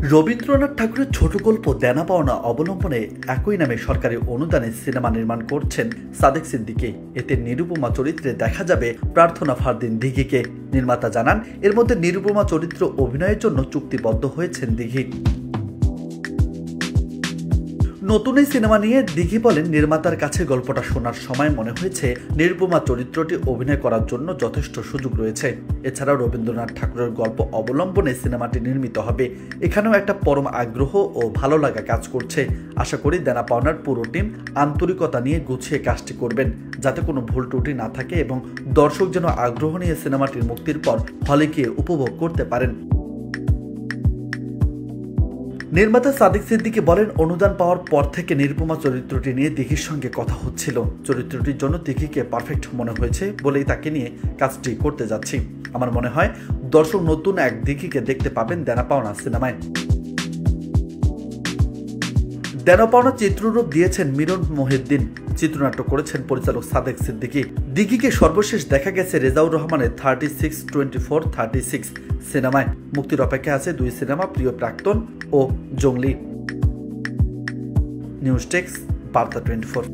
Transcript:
রবীন্দ্রনাথ ঠাকুরের ছোট গল্প দেনা পাওনা অবলম্বনে একই নামে সরকারি অনুদানে সিনেমা নির্মাণ করছেন সাদেক সিদ্দিকী। এতে নিরুপমা চরিত্রে দেখা যাবে প্রার্থনা ফারদিন দিঘিকে। নির্মাতা জানান, এর মধ্যে নিরুপমা চরিত্র অভিনয়ের জন্য চুক্তিবদ্ধ হয়েছেন দিঘি। নতুন এই সিনেমা নিয়ে দিঘি বলেন, নির্মাতার কাছে গল্পটা শোনার সময় মনে হয়েছে নিরুপমা চরিত্রটি অভিনয় করার জন্য যথেষ্ট সুযোগ রয়েছে। এছাড়াও রবীন্দ্রনাথ ঠাকুরের গল্প অবলম্বনে সিনেমাটি নির্মিত হবে। এখানেও একটা পরম আগ্রহ ও ভালো লাগা কাজ করছে। আশা করি দেনা পাওনার পুরো টিম আন্তরিকতা নিয়ে গুছিয়ে কাজটি করবেন, যাতে কোনো ভুল ত্রুটি না থাকে এবং দর্শক যেন আগ্রহ নিয়ে সিনেমাটির মুক্তির পর হলে গিয়ে উপভোগ করতে পারেন। নির্মাতা সাদেক সিদ্দিকী বলেন, অনুদান পাওয়ার পর থেকে নিরুপমা চরিত্রটি নিয়ে দিঘির সঙ্গে কথা হচ্ছিল। চরিত্রটির জন্য দিঘিকে পারফেক্ট মনে হয়েছে বলেই তাকে নিয়ে কাজটি করতে যাচ্ছি। আমার মনে হয় দর্শক নতুন এক দিঘিকে দেখতে পাবেন দেনা পাওনা সিনেমায়। দেনা পাওনা চিত্ররূপ দিয়েছেন মিরন মহিউদ্দিন, চিত্রনাট্য করেছেন পরিচালক সাদেক সিদ্দিকী। দিঘিকে সর্বশেষ দেখা গেছে রেজাউর রহমানের 36-24-36 সিনেমায়। মুক্তির অপেক্ষা আছে দুই সিনেমা, প্রিয় প্রাক্তন ও জঙ্গলি। নিউজ ডেস্ক, বার্তা 24।